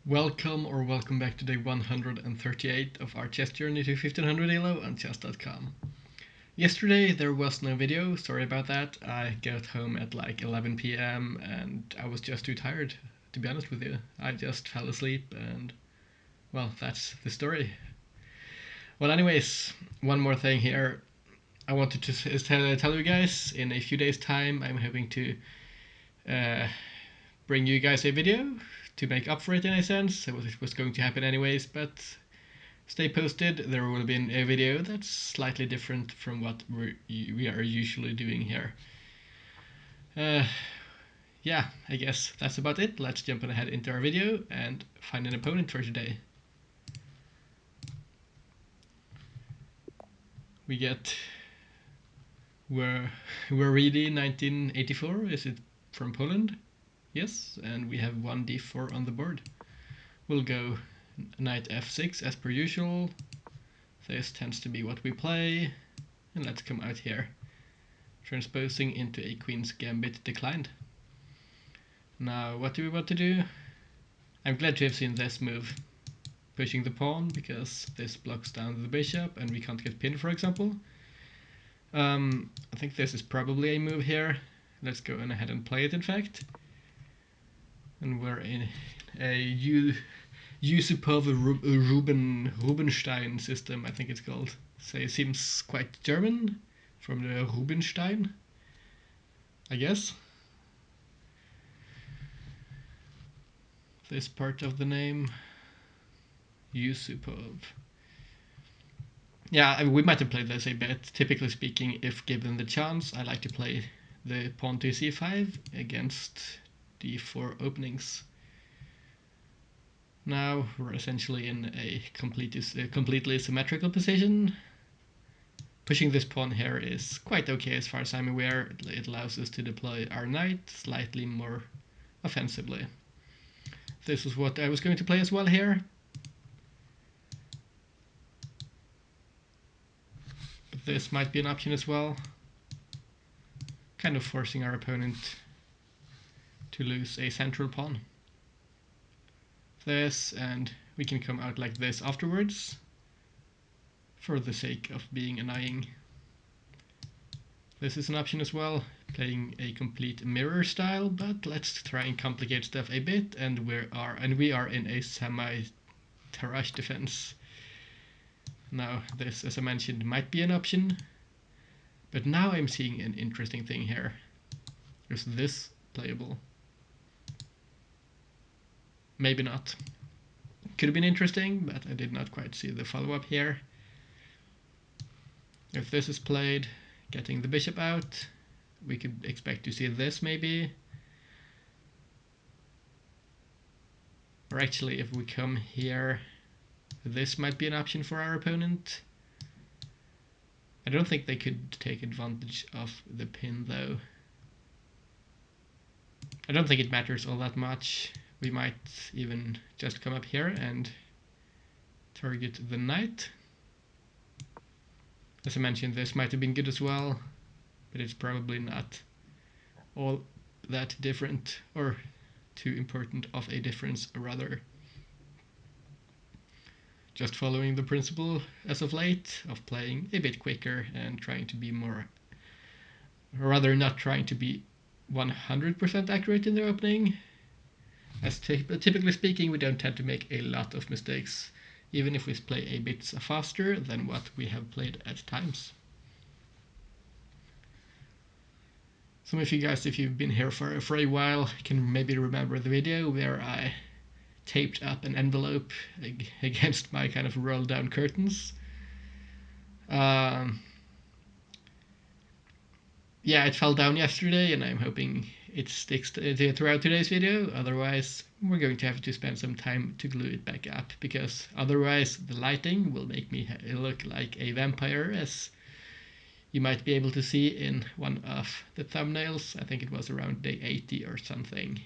Welcome back to day 138 of our chess journey to 1500 ELO on chess.com. Yesterday there was no video, sorry about that. I got home at like 11 p.m. and I was just too tired, to be honest with you. I just fell asleep and, well, that's the story. Well, anyways, one more thing here. I wanted to tell you guys, in a few days' time I'm hoping to bring you guys a video to make up for it in a sense. It was going to happen anyways, but stay posted. There will be a video that's slightly different from what we are usually doing here. Yeah, I guess that's about it. Let's jump ahead into our video and find an opponent for today. We get Weridi 1984. Is it from Poland? Yes, and we have one d4 on the board. We'll go knight f6 as per usual. This tends to be what we play. And let's come out here. Transposing into a queen's gambit declined. Now, what do we want to do? I'm glad to have seen this move. Pushing the pawn, because this blocks down the bishop and we can't get pinned, for example. I think this is probably a move here. Let's go ahead and play it, in fact. And we're in a Yusupov Rubinstein system, I think it's called. So it seems quite German, from the Rubinstein, I guess. This part of the name, Yusupov. Yeah, we might have played this a bit. Typically speaking, if given the chance, I like to play the pawn to c5 against d4 openings. Now we're essentially in a completely symmetrical position. Pushing this pawn here is quite okay as far as I'm aware. It allows us to deploy our knight slightly more offensively. This is what I was going to play as well here. But this might be an option as well. Kind of forcing our opponent to lose a central pawn. This, and we can come out like this afterwards for the sake of being annoying. This is an option as well, playing a complete mirror style, but let's try and complicate stuff a bit, and we are in a semi-Tarrasch defense. Now this, as I mentioned, might be an option, but now I'm seeing an interesting thing here. Is this playable? Maybe not. Could have been interesting, but I did not quite see the follow-up here. If this is played, getting the bishop out, we could expect to see this maybe. Or actually, if we come here, this might be an option for our opponent. I don't think they could take advantage of the pin though. I don't think it matters all that much. We might even just come up here and target the knight. As I mentioned, this might have been good as well, but it's probably not all that different, or too important of a difference rather. Just following the principle as of late of playing a bit quicker and trying to be more, rather not trying to be 100% accurate in the opening. As typically speaking, we don't tend to make a lot of mistakes, even if we play a bit faster than what we have played at times. Some of you guys, if you've been here for a while, can maybe remember the video where I taped up an envelope against my kind of rolled down curtains. Yeah, it fell down yesterday, and I'm hoping it sticks throughout today's video. Otherwise, we're going to have to spend some time to glue it back up, because otherwise the lighting will make me look like a vampire, as you might be able to see in one of the thumbnails. I think it was around day 80 or something.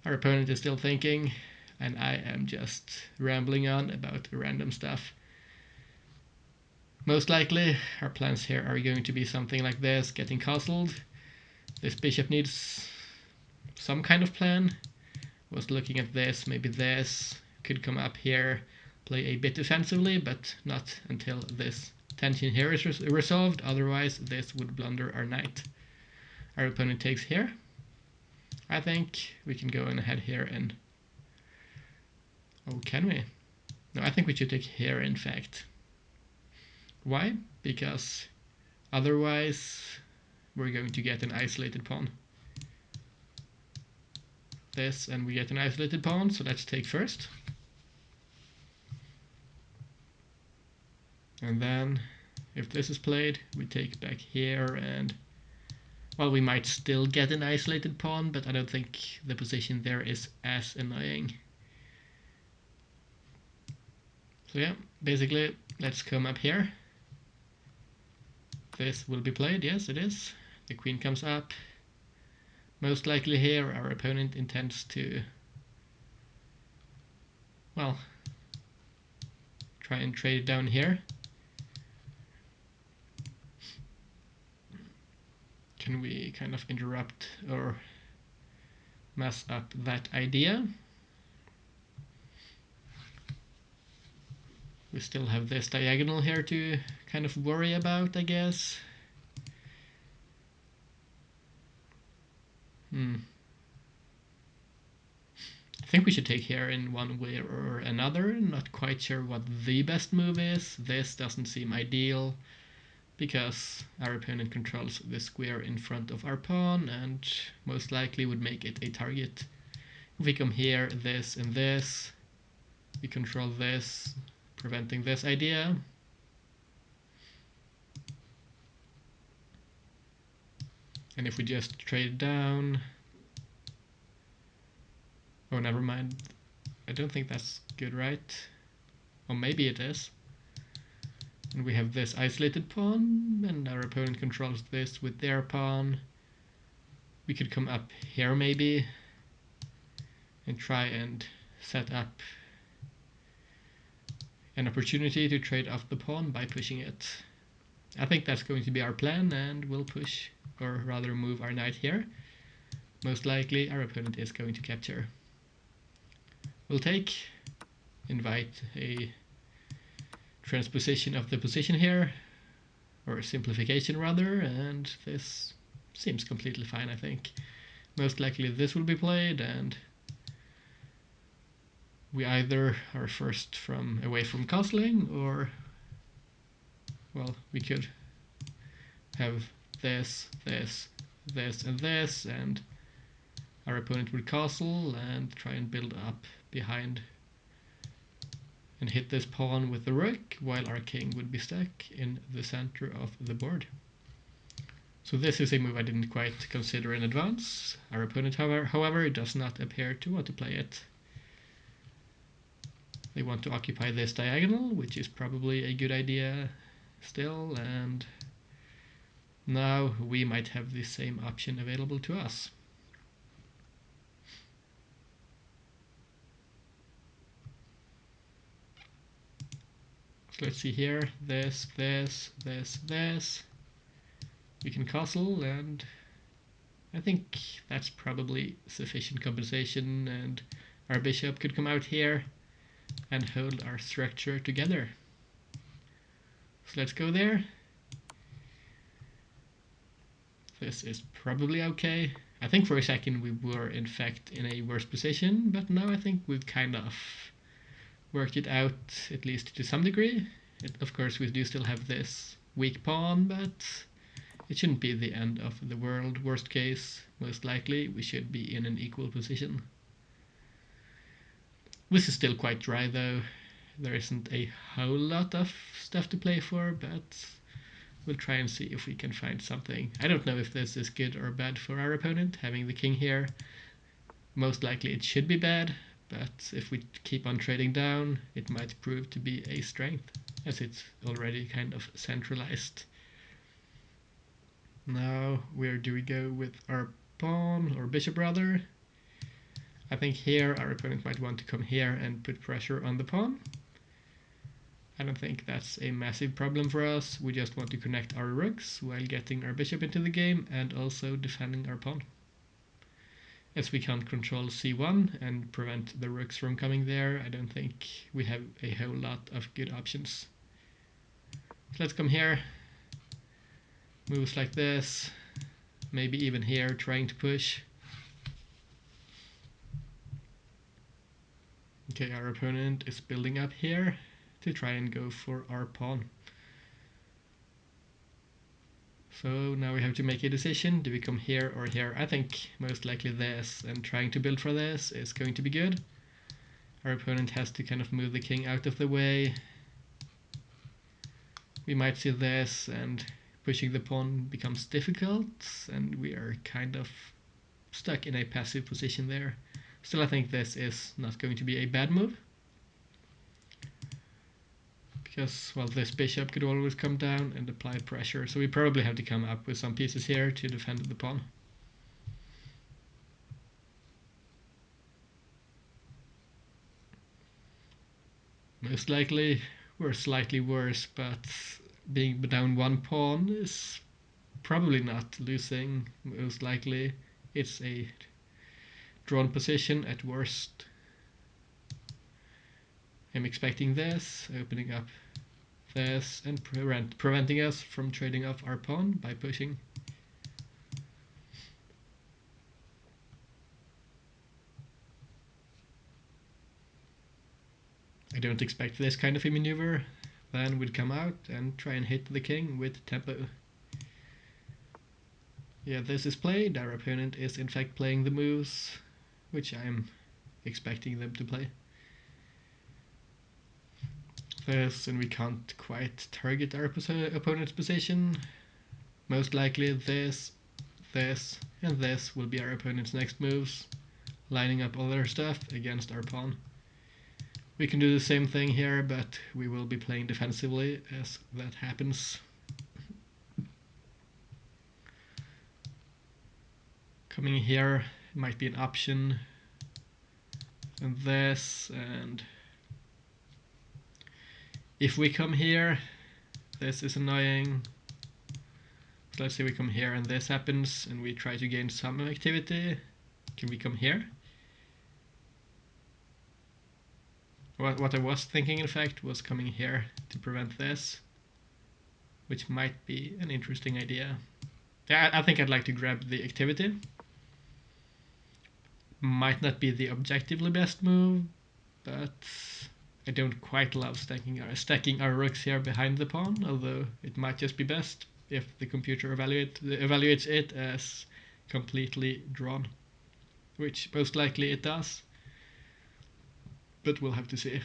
Our opponent is still thinking, and I am just rambling on about random stuff. Most likely, our plans here are going to be something like this, getting castled. This bishop needs some kind of plan. Was looking at this, maybe this could come up here, play a bit defensively, but not until this tension here is resolved, otherwise this would blunder our knight. Our opponent takes here. I think we can go on ahead here and... Oh, can we? No, I think we should take here, in fact. Why? Because otherwise we're going to get an isolated pawn. This, and we get an isolated pawn, so let's take first. And then, if this is played, we take back here, and... Well, we might still get an isolated pawn, but I don't think the position there is as annoying. So yeah, basically, let's come up here. This will be played, yes it is. The queen comes up. Most likely here our opponent intends to, well, try and trade it down here. Can we kind of interrupt or mess up that idea? We still have this diagonal here to kind of worry about, I guess. I think we should take here in one way or another. Not quite sure what the best move is. This doesn't seem ideal because our opponent controls the square in front of our pawn and most likely would make it a target. If we come here, this and this, we control this, preventing this idea. And if we just trade down... Oh, never mind. I don't think that's good, right? Or maybe it is. And we have this isolated pawn, and our opponent controls this with their pawn. We could come up here maybe and try and set up an opportunity to trade off the pawn by pushing it. I think that's going to be our plan, and we'll push, or rather move our knight here. Most likely our opponent is going to capture. We'll take, invite a transposition of the position here, or a simplification rather, and this seems completely fine, I think. Most likely this will be played, and we either are first from away from castling, or, well, we could have this, this, this, and this, and our opponent would castle and try and build up behind and hit this pawn with the rook, while our king would be stuck in the center of the board. So this is a move I didn't quite consider in advance. Our opponent, however, does not appear to want to play it. They want to occupy this diagonal, which is probably a good idea still, and now we might have the same option available to us. So let's see here, this, this, this, this. We can castle, and I think that's probably sufficient compensation, and our bishop could come out here and hold our structure together. So let's go there. This is probably okay. I think for a second we were in fact in a worse position, but now I think we've kind of worked it out, at least to some degree. Of course, we do still have this weak pawn, but it shouldn't be the end of the world. Worst case, most likely, we should be in an equal position. This is still quite dry, though. There isn't a whole lot of stuff to play for, but we'll try and see if we can find something. I don't know if this is good or bad for our opponent, having the king here. Most likely it should be bad, but if we keep on trading down, it might prove to be a strength, as it's already kind of centralized. Now, where do we go with our pawn or bishop rather? I think here our opponent might want to come here and put pressure on the pawn. I don't think that's a massive problem for us. We just want to connect our rooks while getting our bishop into the game and also defending our pawn. As we can't control c1 and prevent the rooks from coming there, I don't think we have a whole lot of good options. So let's come here, moves like this, maybe even here trying to push. Okay, our opponent is building up here to try and go for our pawn. So now we have to make a decision. Do we come here or here? I think most likely this, and trying to build for this is going to be good. Our opponent has to kind of move the king out of the way. We might see this, and pushing the pawn becomes difficult, and we are kind of stuck in a passive position there. Still, I think this is not going to be a bad move. Because, well, this bishop could always come down and apply pressure, so we probably have to come up with some pieces here to defend the pawn. Most likely we're slightly worse, but being down one pawn is probably not losing. Most likely it's a drawn position at worst. I'm expecting this, opening up this and preventing us from trading off our pawn by pushing. I don't expect this kind of a maneuver. Then we'd come out and try and hit the king with tempo. Yeah, this is played. Our opponent is in fact playing the moves, which I'm expecting them to play. This, and we can't quite target our opponent's position. Most likely this, and this will be our opponent's next moves, lining up all their stuff against our pawn. We can do the same thing here, but we will be playing defensively as that happens. Coming here might be an option. And this, and if we come here, this is annoying. So let's say we come here and this happens and we try to gain some activity. Can we come here? What I was thinking, in fact, was coming here to prevent this, which might be an interesting idea. Yeah, I think I'd like to grab the activity. Might not be the objectively best move, but I don't quite love stacking our rooks here behind the pawn, although it might just be best if the computer evaluates it as completely drawn, which most likely it does, but we'll have to see.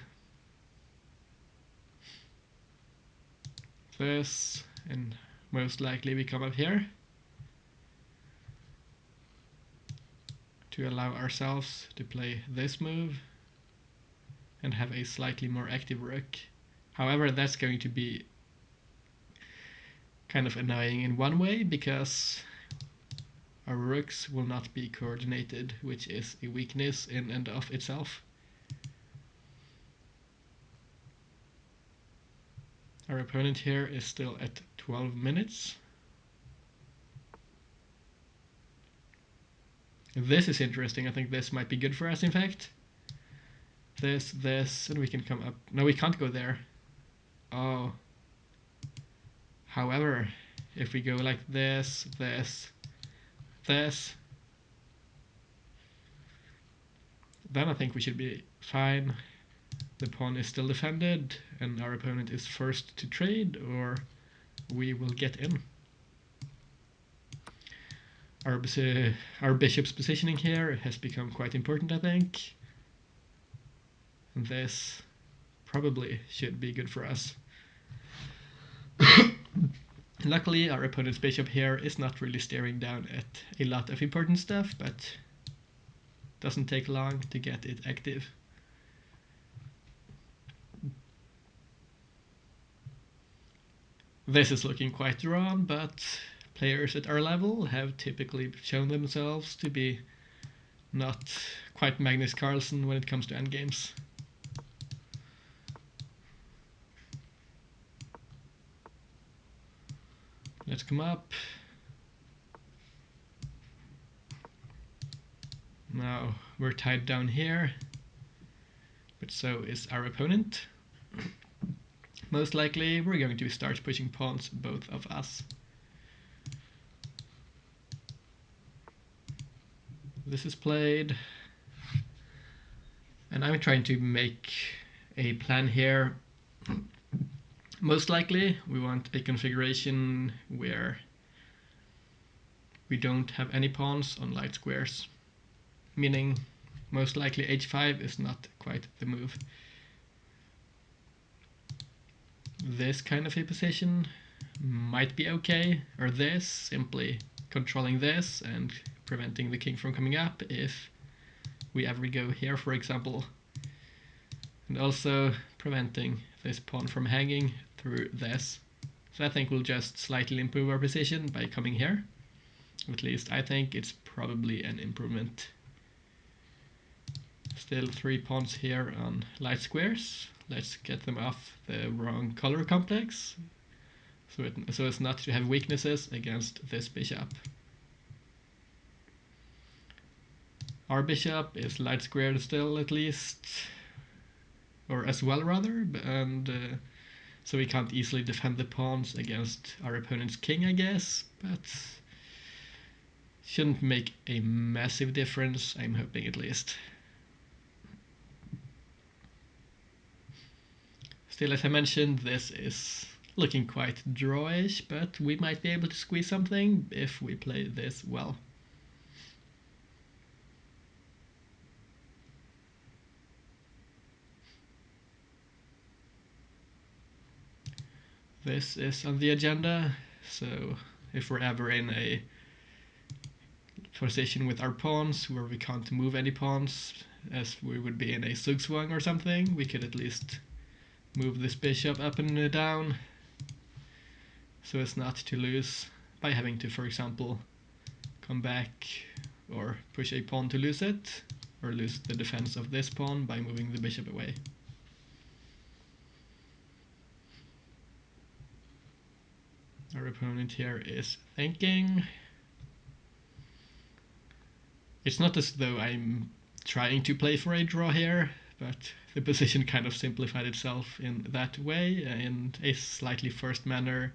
This, and most likely we come up here to allow ourselves to play this move and have a slightly more active rook. However, that's going to be kind of annoying in one way, because our rooks will not be coordinated, which is a weakness in and of itself. Our opponent here is still at 12 minutes. This is interesting. I think this might be good for us, in fact. This, and we can come up. No, we can't go there. Oh. However, if we go like this, this, then I think we should be fine. The pawn is still defended, and our opponent is forced to trade, or we will get in. Our bishop's positioning here has become quite important, I think. And this probably should be good for us. Luckily, our opponent's bishop here is not really staring down at a lot of important stuff, but doesn't take long to get it active. This is looking quite drawn, but players at our level have typically shown themselves to be not quite Magnus Carlsen when it comes to endgames. Let's come up. Now we're tied down here, but so is our opponent. Most likely we're going to start pushing pawns, both of us. This is played, and I'm trying to make a plan here. Most likely we want a configuration where we don't have any pawns on light squares, meaning most likely h5 is not quite the move. This kind of a position might be okay, or this, simply controlling this and preventing the king from coming up if we ever go here, for example, and also preventing this pawn from hanging through this. So I think we'll just slightly improve our position by coming here. At least I think it's probably an improvement. Still 3 pawns here on light squares. Let's get them off the wrong color complex, so as not to have weaknesses against this bishop. Our bishop is light squared still, at least, or as well rather, and so we can't easily defend the pawns against our opponent's king, I guess, but shouldn't make a massive difference, I'm hoping, at least. Still, as I mentioned, this is looking quite drawish, but we might be able to squeeze something if we play this well. This is on the agenda, so if we're ever in a position with our pawns where we can't move any pawns, as we would be in a zugzwang or something, we could at least move this bishop up and down so as not to lose by having to, for example, come back or push a pawn to lose it, or lose the defense of this pawn by moving the bishop away. Our opponent here is thinking. It's not as though I'm trying to play for a draw here, but the position kind of simplified itself in that way, in a slightly forced manner,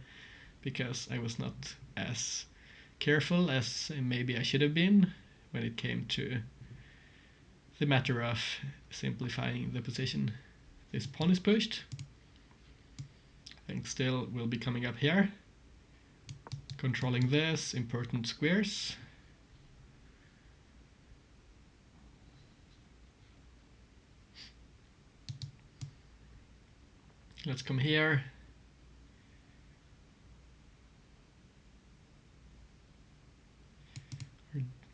because I was not as careful as maybe I should have been when it came to the matter of simplifying the position. This pawn is pushed. I think still will be coming up here, controlling this, important squares. Let's come here.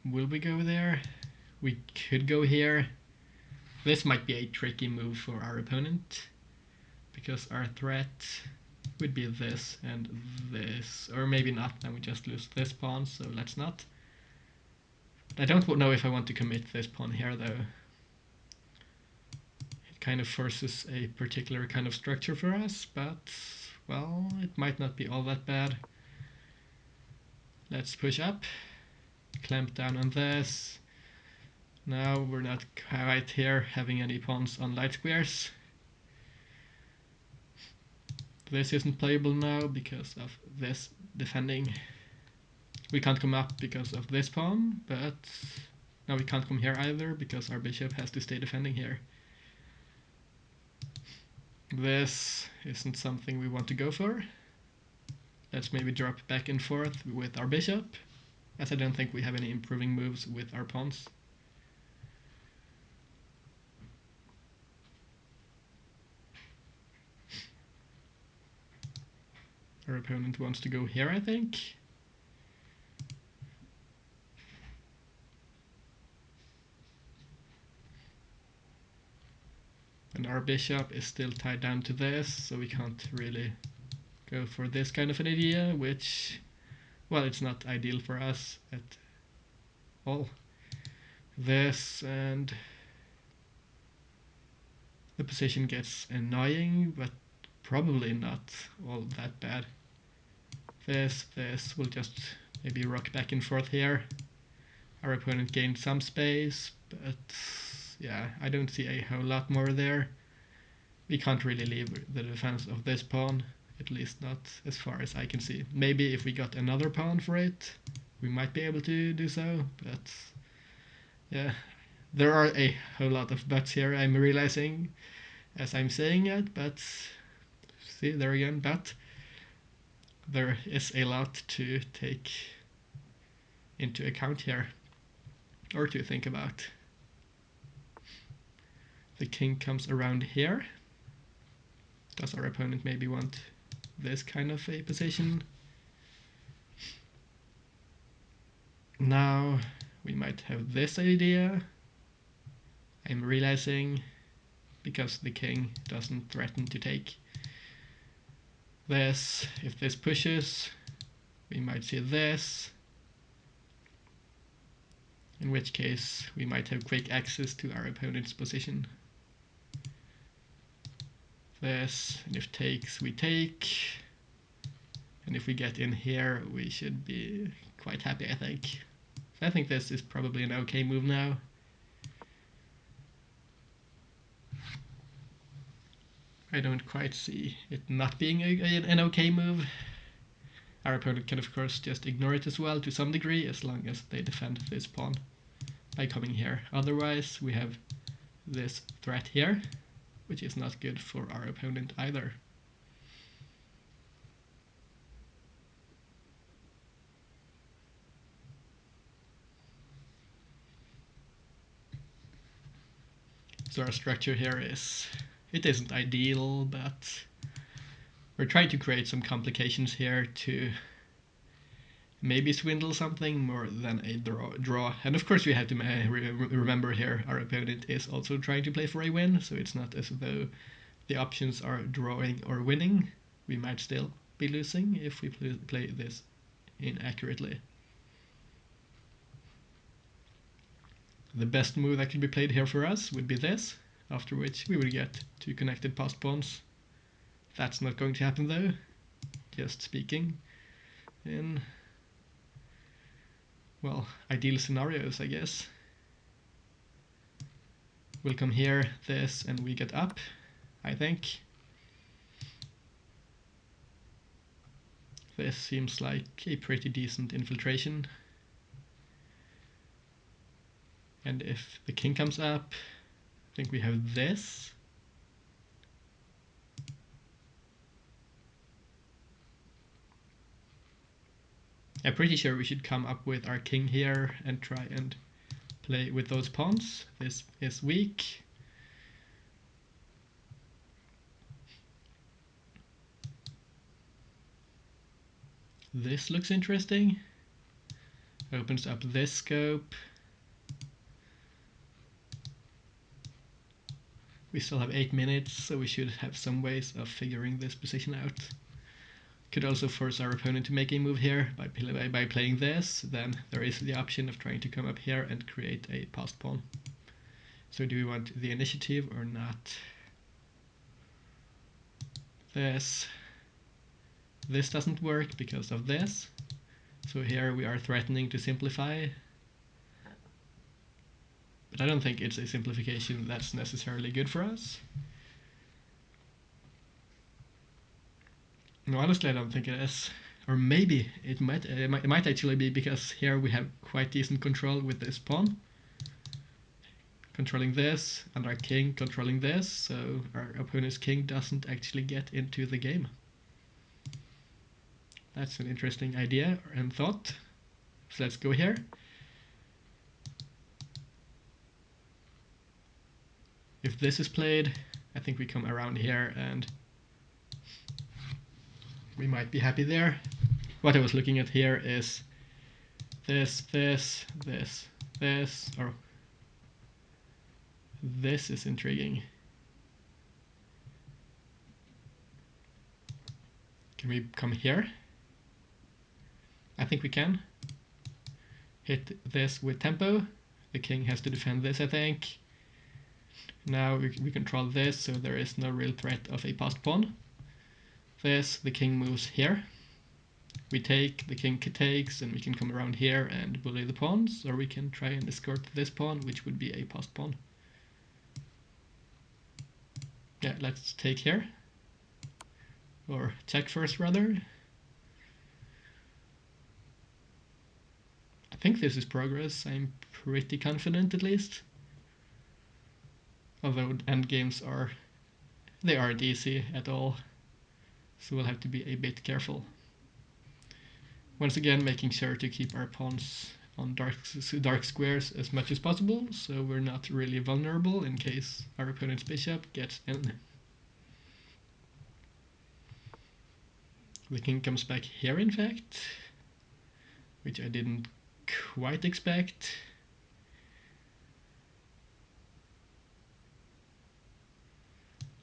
Will we go there? We could go here. This might be a tricky move for our opponent, because our threat would be this and this, or maybe not, then we just lose this pawn, so let's not. I don't know if I want to commit this pawn here, though. It kind of forces a particular kind of structure for us, but, well, it might not be all that bad. Let's push up, clamp down on this. Now we're not quite here having any pawns on light squares. This isn't playable now because of this defending. We can't come up because of this pawn, but now we can't come here either because our bishop has to stay defending here. This isn't something we want to go for. Let's maybe drop back and forth with our bishop, as I don't think we have any improving moves with our pawns. Our opponent wants to go here, I think. And our bishop is still tied down to this, so we can't really go for this kind of an idea, which, well, it's not ideal for us at all. This, and the position gets annoying, but probably not all that bad. This will just maybe rock back and forth here. our opponent gained some space, but yeah, I don't see a whole lot more there. We can't really leave the defense of this pawn, at least not as far as I can see. Maybe if we got another pawn for it, we might be able to do so, but yeah, there are a whole lot of buts here, I'm realizing as I'm saying it, but see, there again, but there is a lot to take into account here, or to think about. The king comes around here. Does our opponent maybe want this kind of a position? Now we might have this idea, I'm realizing, because the king doesn't threaten to take this. If this pushes, we might see this, in which case we might have quick access to our opponent's position. This, and if takes, we take, and if we get in here, we should be quite happy, I think. So I think this is probably an okay move now. I don't quite see it not being an okay move. Our opponent can of course just ignore it as well to some degree, as long as they defend this pawn by coming here. Otherwise we have this threat here, which is not good for our opponent either. So our structure here it isn't ideal, but we're trying to create some complications here to maybe swindle something more than a draw. And of course we have to remember here our opponent is also trying to play for a win, so it's not as though the options are drawing or winning. We might still be losing if we play this inaccurately. The best move that could be played here for us would be this, after which we would get two connected passed pawns. That's not going to happen though, just speaking in, well, ideal scenarios, I guess. We'll come here, this, and we get up, I think. This seems like a pretty decent infiltration. And if the king comes up, I think we have this. I'm pretty sure we should come up with our king here and try and play with those pawns. This is weak. This looks interesting. Opens up this scope. We still have 8 minutes, so we should have some ways of figuring this position out. Could also force our opponent to make a move here by playing this. Then there is the option of trying to come up here and create a passed pawn. So do we want the initiative or not? This doesn't work because of this. So here we are threatening to simplify. But I don't think it's a simplification that's necessarily good for us. No, honestly, I don't think it is. Or maybe it might actually be because here we have quite decent control with this pawn. Controlling this, and our king controlling this, so our opponent's king doesn't actually get into the game. That's an interesting idea and thought. So let's go here. If this is played, I think we come around here and we might be happy there. What I was looking at here is this, or this is intriguing. Can we come here? I think we can. Hit this with tempo. The king has to defend this, I think. Now we control this, so there is no real threat of a passed pawn. This, the king moves here. We take, the king takes, and we can come around here and bully the pawns, or we can try and escort this pawn, which would be a passed pawn. Yeah, let's take here. Or check first, rather. I think this is progress. I'm pretty confident, at least. Although endgames they aren't easy at all. So we'll have to be a bit careful. Once again, making sure to keep our pawns on dark squares as much as possible, so we're not really vulnerable in case our opponent's bishop gets in. The king comes back here, in fact, which I didn't quite expect.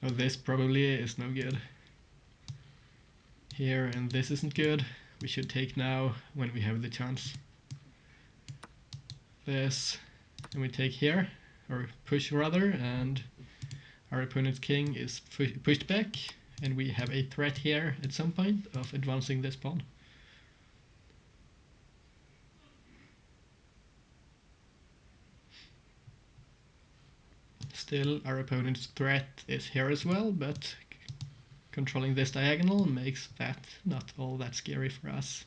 Oh, this probably is no good. Here, and this isn't good. We should take now when we have the chance. This, and we take here, or push rather, and our opponent's king is pushed back, and we have a threat here at some point of advancing this pawn. Still, our opponent's threat is here as well, but controlling this diagonal makes that not all that scary for us.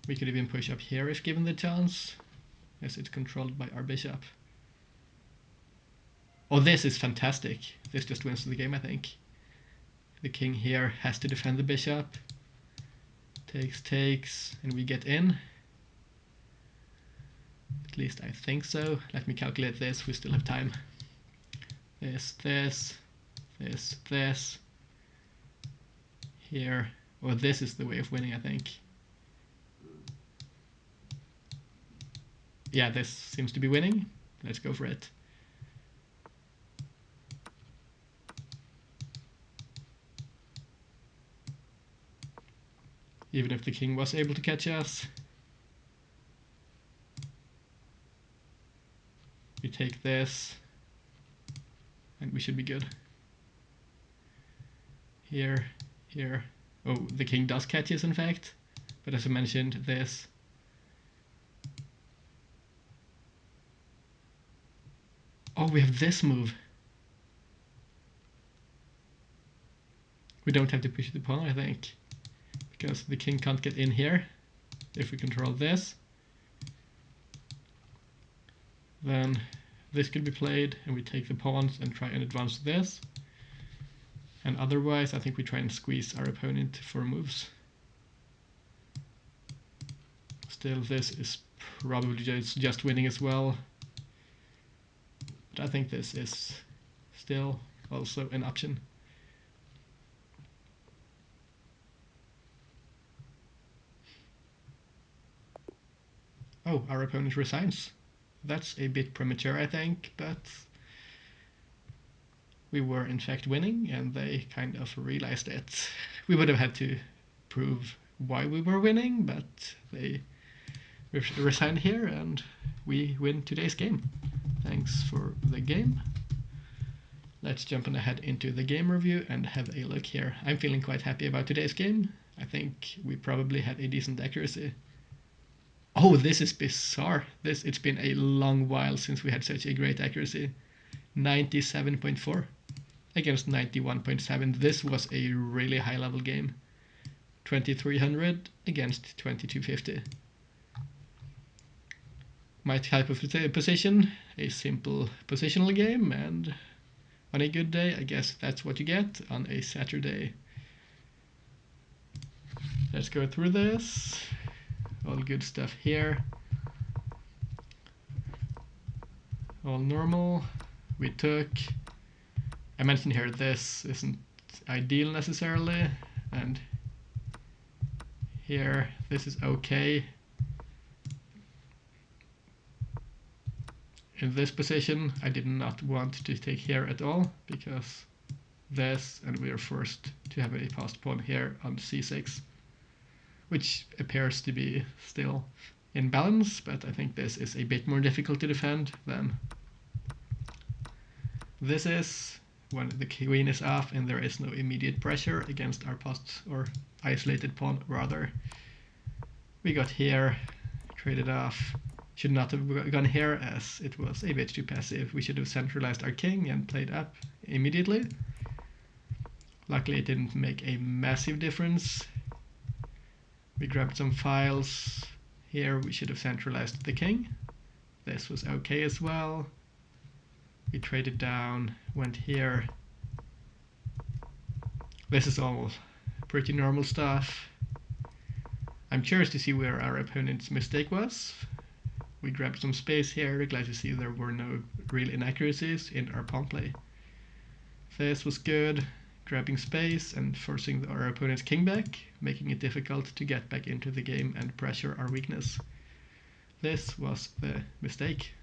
We could even push up here if given the chance, as it's controlled by our bishop. Oh, this is fantastic. This just wins the game, I think. The king here has to defend the bishop. Takes, and we get in. At least I think so. Let me calculate this, we still have time. This. Here. Oh, this is the way of winning, I think. Yeah, this seems to be winning. Let's go for it. Even if the king was able to catch us. We take this, and we should be good. Here. Oh, the king does catch us, in fact. But as I mentioned, this. Oh, we have this move. We don't have to push the pawn, I think, because the king can't get in here. If we control this, then this could be played, and we take the pawns and try and advance this. And otherwise, I think we try and squeeze our opponent for moves. Still, this is probably just winning as well. But I think this is still also an option. Oh, our opponent resigns. That's a bit premature, I think, but we were in fact winning, and they kind of realized it. We would have had to prove why we were winning, but they resigned here, and we win today's game. Thanks for the game. Let's jump on ahead into the game review and have a look here. I'm feeling quite happy about today's game. I think we probably had a decent accuracy. Oh, this is bizarre. It's been a long while since we had such a great accuracy. 97.4 against 91.7. This was a really high level game. 2300 against 2250. My type of position, a simple positional game, and on a good day, I guess that's what you get on a Saturday. Let's go through this. All good stuff here. All normal. We took. I mentioned here this isn't ideal necessarily, and here this is okay. In this position, I did not want to take here at all, because this, and we are forced to have a passed pawn here on c6, which appears to be still in balance, but I think this is a bit more difficult to defend than this is. when the queen is off and there is no immediate pressure against our post or isolated pawn rather. We got here, traded off. Should not have gone here as it was a bit too passive. We should have centralized our king and played up immediately. Luckily it didn't make a massive difference. We grabbed some files. Here we should have centralized the king. This was okay as well. We traded down, went here. This is all pretty normal stuff. I'm curious to see where our opponent's mistake was. We grabbed some space here, glad to see there were no real inaccuracies in our pawn play. This was good, grabbing space and forcing our opponent's king back, making it difficult to get back into the game and pressure our weakness. This was the mistake.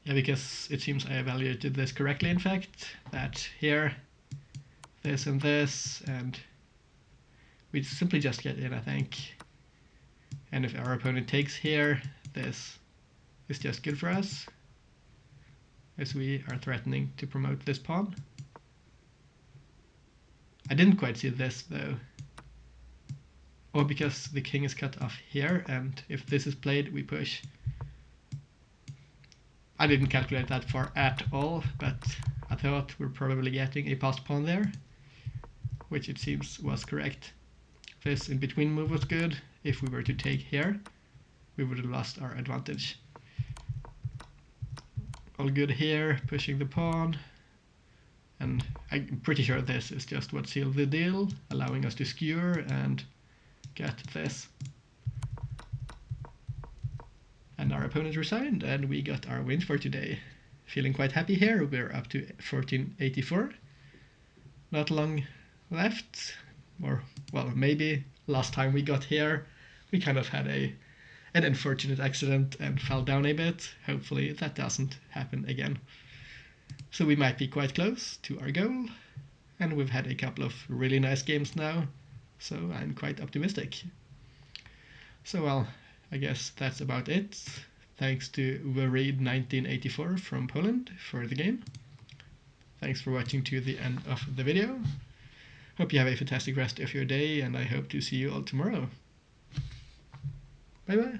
Yeah, because it seems I evaluated this correctly, in fact, that here, this and this, and we simply just get in, I think. And if our opponent takes here, this is just good for us, as we are threatening to promote this pawn. I didn't quite see this though. Or because the king is cut off here, and if this is played, we push. I didn't calculate that far at all, but I thought we're probably getting a passed pawn there, which it seems was correct. This in between move was good. If we were to take here, we would have lost our advantage. All good here, pushing the pawn. And I'm pretty sure this is just what sealed the deal, allowing us to skewer and get this. And our opponent resigned, and we got our win for today. Feeling quite happy here. We're up to 1484. Not long left, or well, maybe last time we got here we kind of had an unfortunate accident and fell down a bit. Hopefully that doesn't happen again. So we might be quite close to our goal, and we've had a couple of really nice games now, so I'm quite optimistic. So well, I guess that's about it. Thanks to Wereed1984 from Poland for the game. Thanks for watching to the end of the video. Hope you have a fantastic rest of your day, and I hope to see you all tomorrow. Bye bye.